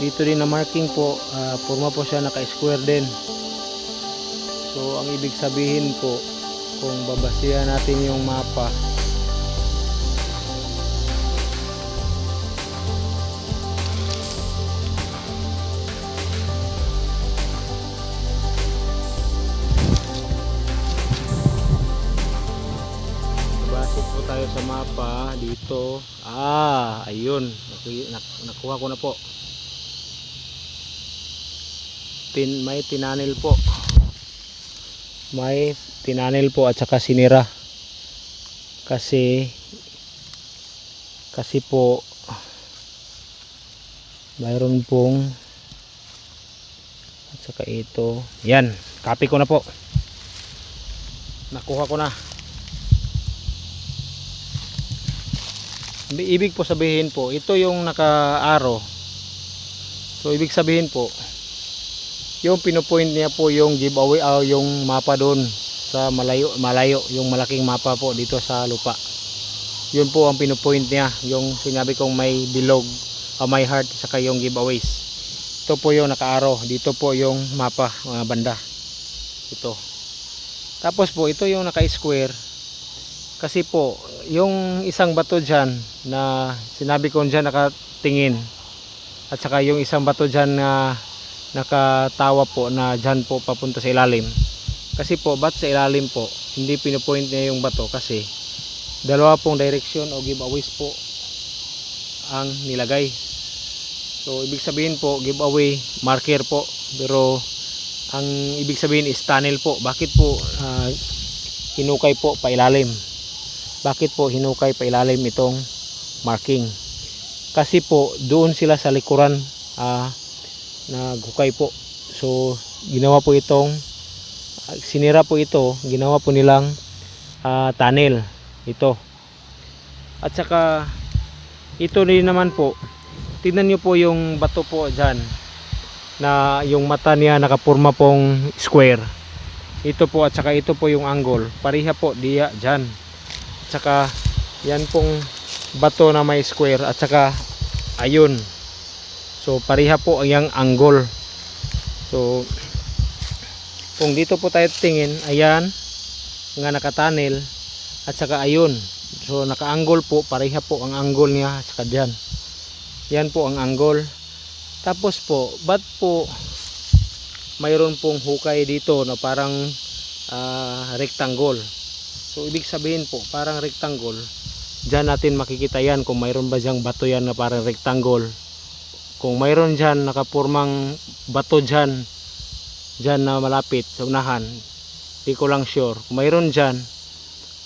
Dito din na marking po, forma po siya naka-square din. So ang ibig sabihin po, kung babasihan natin yung mapa, base po tayo sa mapa dito. Ayun, nakuha ko na po. May tinanil po. May tinanil po at saka sinira. Kasi po mayroon pong at saka ito. Yan, copy ko na po. Nakuha ko na. Ibig po sabihin po, ito yung naka-arrow. So ibig sabihin po, yung pinupoint niya po yung giveaway yung mapa doon sa malayo yung malaking mapa po dito sa lupa. Yun po ang pinupoint niya, yung sinabi kong may bilog, may heart, saka yung giveaways. Ito po yung naka-arrow, dito po yung mapa, mga banda. Ito. Tapos po ito yung naka-square. Kasi po yung isang bato dyan na sinabi ko dyan nakatingin, at saka yung isang bato dyan na nakatawa po na dyan po papunta sa ilalim. Kasi po ba't sa ilalim po hindi pinupoint niya yung bato? Kasi dalawa pong direction o giveaways po ang nilagay. So ibig sabihin po giveaway marker po, pero ang ibig sabihin is tunnel po. Bakit po hinukay po pa ilalim? Bakit po hinukay pa ilalim itong marking? Kasi po doon sila sa likuran naghukay po. So ginawa po itong sinira po ito, ginawa po nilang tunnel ito. At saka ito rin naman po, tingnan nyo po yung bato po dyan na yung mata niya nakapurma pong square. Ito po at saka ito po yung angle, pareha po diya dyan. At saka yan pong bato na may square at saka ayun. So pareha po ang angle. So kung dito po tayo tingin, ayan nga nakatunnel at saka ayun. So naka-angle po, pareha po ang angle niya at saka diyan. Yan po ang angle. Tapos po, ba't po mayroon pong hukay dito na parang rectangle? So ibig sabihin po, parang rectangle. Diyan natin makikita yan kung mayroon ba diyang bato yan na parang rectangle. Kung mayroon dyan nakapurmang bato dyan na malapit sa unahan, di ko lang sure. Kung mayroon dyan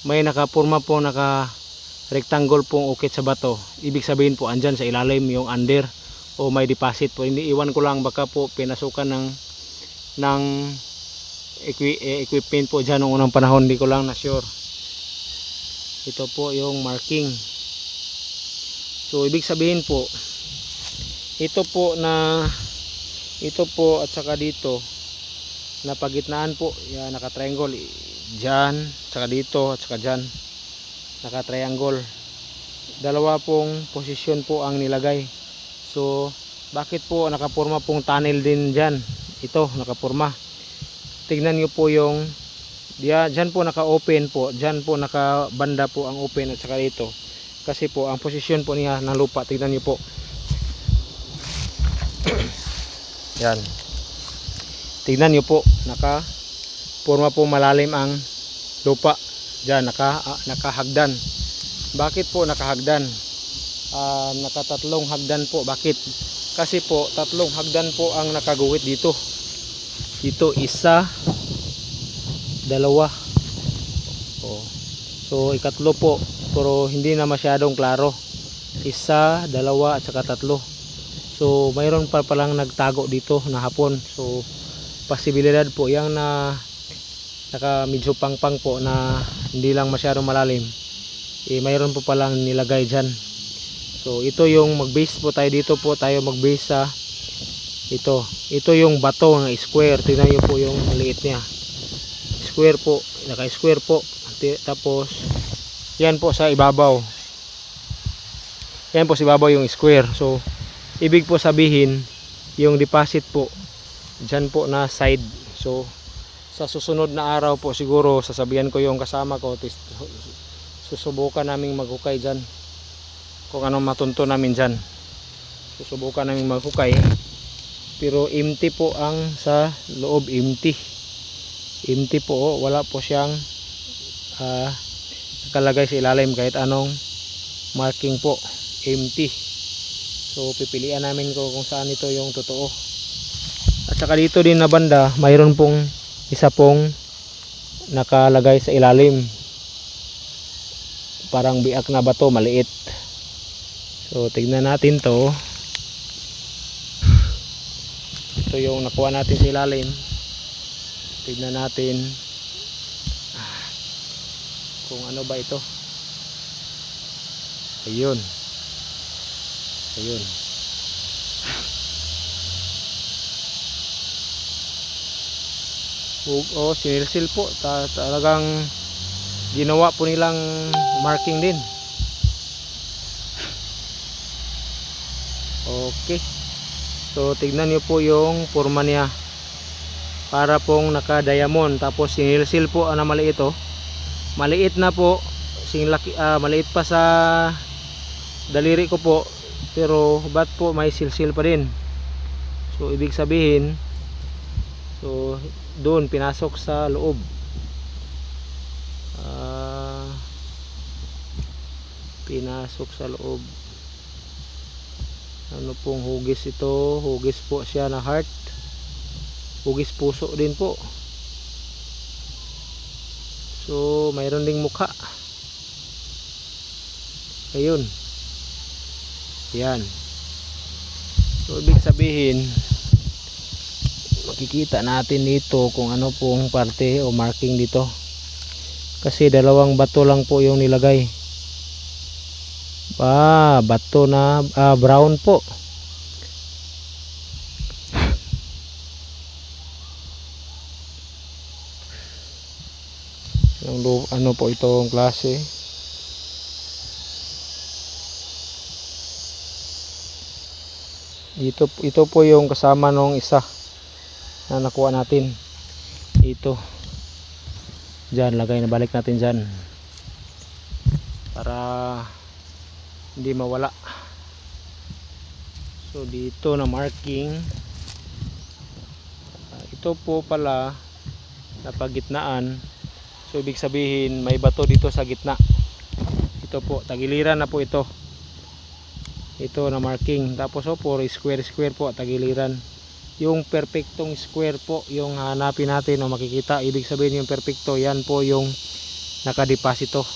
may nakapurma po naka rectangle pong ukit sa bato, ibig sabihin po andyan sa ilalim yung under o may deposit po. Hindi, iwan ko lang, baka po pinasukan ng equipment po dyan noong unang panahon, di ko lang na sure. Ito po yung marking. So ibig sabihin po ito po at saka dito na pagitnaan po, yan, naka-triangle dyan, saka dito at saka dyan naka-triangle. Dalawa pong posisyon po ang nilagay. So bakit po nakapurma pong tunnel din dyan? Ito nakapurma. Tignan nyo po yung dyan po naka-open po, dyan po naka-banda po ang open at saka dito. Kasi po ang posisyon po niya ng lupa, tignan nyo po. Yan, tignan nyo po, naka-purma po malalim ang lupa dyan, nakahagdan. Bakit po nakahagdan? Nakatatlong hagdan po. Bakit? Kasi po tatlong hagdan po ang nakaguhit dito. Dito isa, dalawa, so ikatlo po, pero hindi na masyadong klaro. Isa, dalawa at saka tatlo. So mayroon pa palang nagtago dito na hapon. So posibilidad po yang na naka medyo pangpang po na hindi lang masyadong malalim, mayroon po palang nilagay dyan. So ito yung mag-base po tayo, dito po tayo mag-base sa ito yung bato ng square. Tingnan nyo po yung maliit niya, square po, naka-square po. Tapos yan po sa ibabaw, yan po sa ibabaw yung square. So ibig po sabihin yung deposit po dyan po na side. So sa susunod na araw po siguro sasabihan ko yung kasama ko, susubukan naming maghukay dyan kung anong matunto namin dyan. Susubukan naming maghukay, pero empty po ang sa loob, empty po, wala po siyang nakalagay sa ilalim kahit anong marking po, empty. So pipilian namin kung saan ito yung totoo. At saka dito din na banda mayroon pong isa pong nakalagay sa ilalim, parang biak na bato, maliit. So tignan natin to. Ito yung nakuha natin sa ilalim. Tignan natin kung ano ba ito. Ayun. Ayun. Sinilsil po. Talagang ginawa po nilang marking din. Okay. So tignan niyo po yung forma niya. Para pong naka diamond. Tapos sinilsil po na maliit oh. Maliit na po. Maliit pa sa daliri ko po. Pero ba't po may silsil pa din? So ibig sabihin, so doon pinasok sa loob. Pinasok sa loob. Ano pong hugis ito? Hugis po siya na heart. Hugis puso din po. So mayroon ding mukha. Ayun. Yan. So ibig sabihin, makikita natin dito kung ano pong parte o marking dito. Kasi dalawang bato lang po yung nilagay. Bato na brown po. Ano po itong klase? Ito po yung kasama nung isa na nakuha natin. Ito. Diyan, lagay na balik natin diyan. Para hindi mawala. So dito na marking. Ito po pala napagitnaan. So ibig sabihin may bato dito sa gitna. Ito po, tagiliran na po ito. Ito na marking. Tapos po square po, tagiliran. Yung perfectong square po yung hanapin natin o makikita. Ibig sabihin yung perfecto, yan po yung nakadeposito.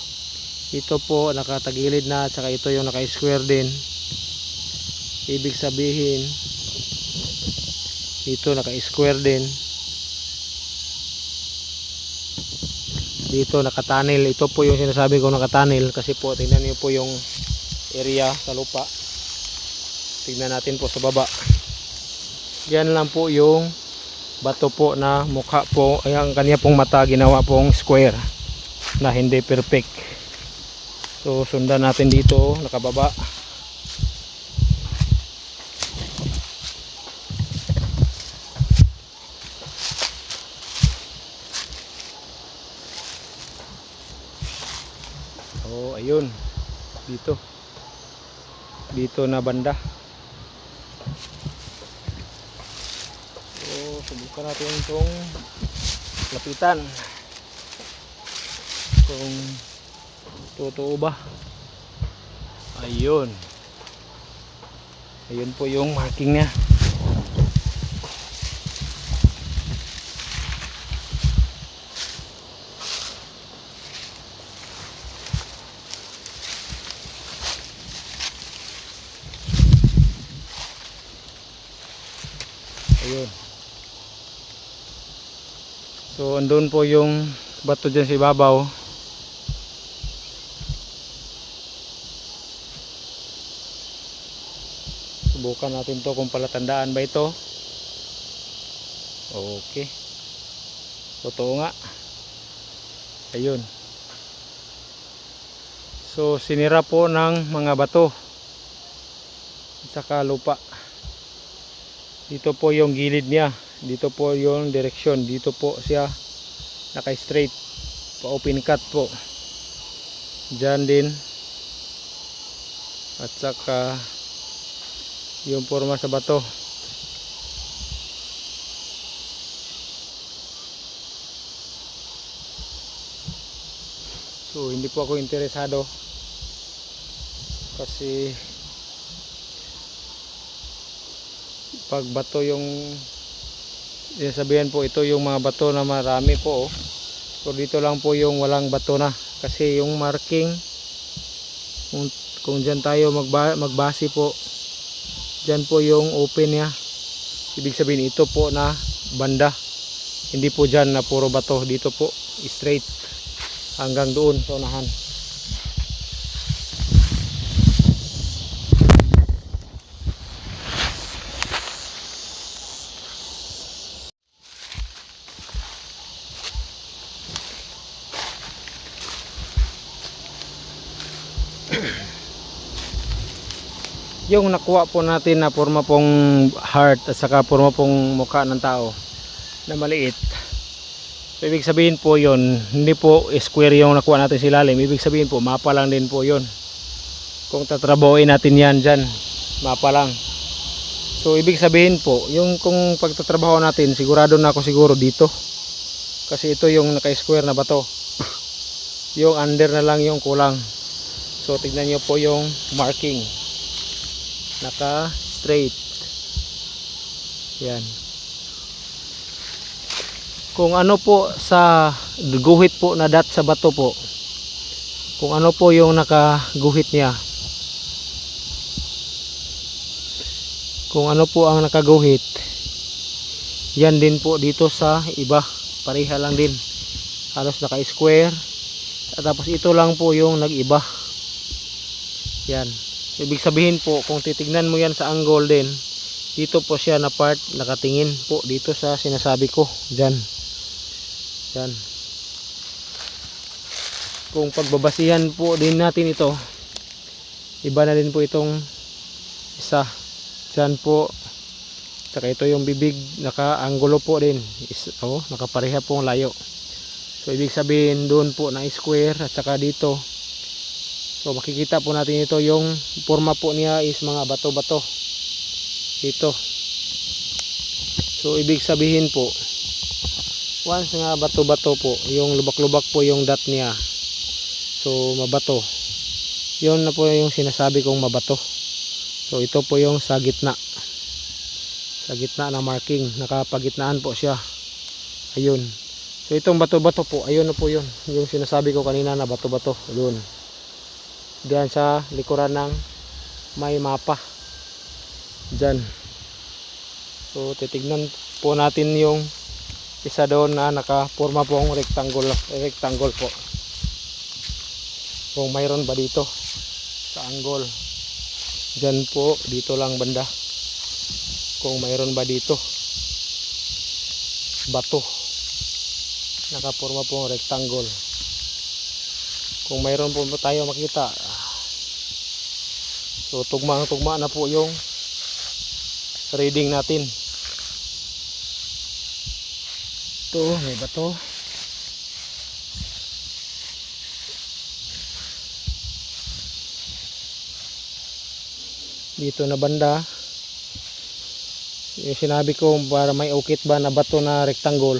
Ito po nakatagilid na, at saka ito yung naka-square din. Ibig sabihin ito naka-square din. Dito nakatunnel. Ito po yung sinasabi ko nakatunnel, kasi po tingnan niyo po yung area sa lupa. Tingnan natin po sa baba. Yan lang po yung bato po na mukha po. Ay, ang kanya pong mata ginawa pong square na hindi perfect. So sundan natin dito, nakababa. Oh, ayun. Dito na banda. So subukan natin itong lapitan kung totoo ba. Ayun po yung marking niya. Ayun. So andun po yung bato dyan sa ibabaw. Subukan natin to kung palatandaan ba ito. Okay. Totoo nga. Ayun. So sinira po ng mga bato at saka lupa. Dito po yung gilid niya. Dito po yung direksyon. Dito po siya naka-straight. Pa-open cut po. Diyan din. At saka yung forma sa bato. So hindi po ako interesado kasi pag bato yung sabihan po, ito yung mga bato na marami po, oh. So dito lang po yung walang bato na kasi yung marking, kung dyan tayo magbase po, dyan po yung open nya, ibig sabihin ito po na banda, hindi po dyan na puro bato, dito po straight hanggang doon sa unahan. Yung nakuha po natin na forma pong heart at saka forma pong mukha ng tao na maliit, so ibig sabihin po yon, hindi po square yung nakuha natin sa ilalim, ibig sabihin po mapa lang din po yon. Kung tatrabahoin natin yan dyan, mapa lang. So ibig sabihin po, yung kung pagtatrabaho natin, sigurado na ako siguro dito, kasi ito yung naka-square na bato. Yung under na lang yung kulang. So tignan nyo po yung marking, naka straight yan. Kung ano po sa guhit po na dot sa bato po, kung ano po yung nakaguhit niya, kung ano po ang nakaguhit, yan din po dito sa iba, pareha lang din, halos naka square. At tapos ito lang po yung nag-iba yan. Ibig sabihin po, kung titignan mo yan sa angle din, dito po siya na part nakatingin po dito sa sinasabi ko dyan. Yan. Kung pagbabasihan po din natin ito, iba na din po itong isa dyan po. Saka ito yung bibig, naka-angulo po din, nakapareha pong layo. So ibig sabihin doon po na square, at saka dito, so makikita po natin ito, yung forma po niya is mga bato-bato dito. So ibig sabihin po, once nga bato-bato po, yung lubak-lubak po yung dot niya, so mabato, yun na po yung sinasabi kong mabato. So ito po yung sa gitna na marking, nakapagitnaan po siya, ayun. So itong bato-bato po, ayun na po yun, yung sinasabi ko kanina na bato-bato doon, diyan sa likuran ng may mapa dyan. So titignan po natin yung isa doon na nakaporma pong rectangle po, kung mayroon ba dito sa angle dyan po, dito lang banda, kung mayroon ba dito bato nakaporma pong rectangle. Kung mayroon po tayo makita, so tugma na po yung reading natin. Ito may bato, dito na banda yung sinabi ko, para may ukit ba na bato na rectangle.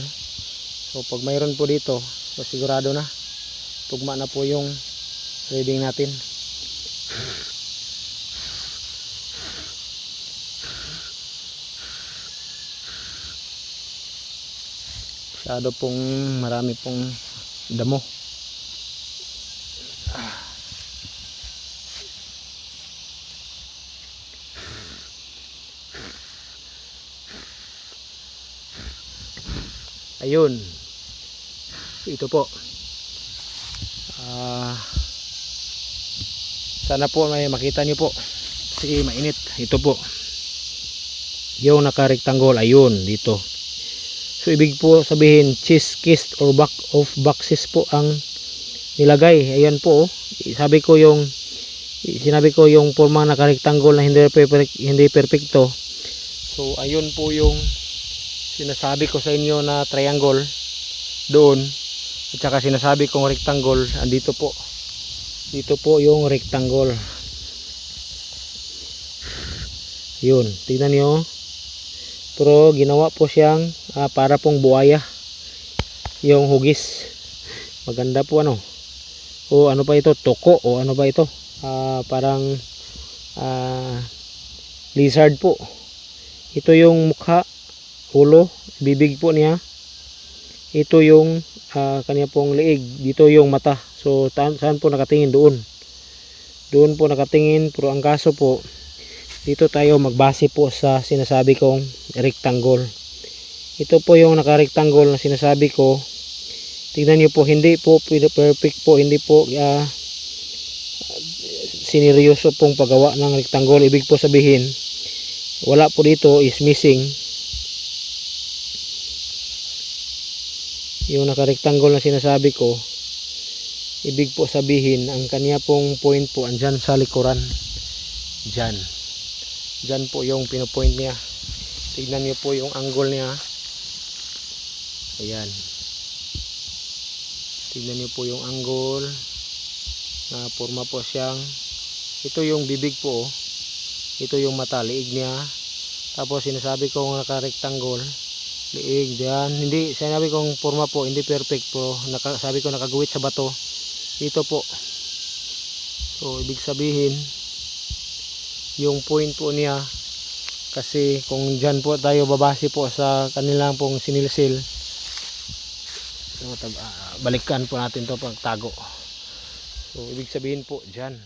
So pag mayroon po dito, so sigurado na tugma na po yung reading natin. Masyado pong marami pong damo. Ayun, ito po, sana po may makita nyo po kasi mainit. Ito po yung naka-rectangle, ayun dito. So ibig po sabihin chest case or back of boxes po ang nilagay. Ayan po, sinabi ko yung porma naka-rectangle na hindi perfecto. So So ayun po yung sinasabi ko sa inyo na triangle doon, at saka sinasabi kong rectangle andito po. Dito po yung rectangle. Yun, tignan nyo. Pero ginawa po siyang para pong buhaya yung hugis. Maganda po ano. O ano pa ito, toko o ano ba ito, parang lizard po. Ito yung mukha, ulo, bibig po niya. Ito yung kanya pong liig. Dito yung mata. So saan po nakatingin? Doon po nakatingin. Pero ang kaso po, dito tayo magbase po sa sinasabi kong rectangle. Ito po yung naka-rectangle na sinasabi ko. Tingnan nyo po, hindi po perfect po, hindi po sineryoso pong paggawa ng rectangle. Ibig po sabihin, wala po dito is missing. Yung naka-rectangle na sinasabi ko, ibig po sabihin, ang kanya pong point po andyan sa likuran. Dyan po yung pinopoint niya. Tignan nyo po yung angle niya. Ayan. Tignan nyo po yung angle na forma po siyang, ito yung bibig po, ito yung mata, liig niya. Tapos sinasabi kong naka-rectangle, liig diyan. Hindi, sinabi kong forma po, hindi perfect po. Sabi ko nakaguwit sa bato. Dito po. So ibig sabihin, yung point po niya, kasi kung dyan po tayo babase po sa kanilang pong sinilsil, balikan po natin to pagtago. So ibig sabihin po dyan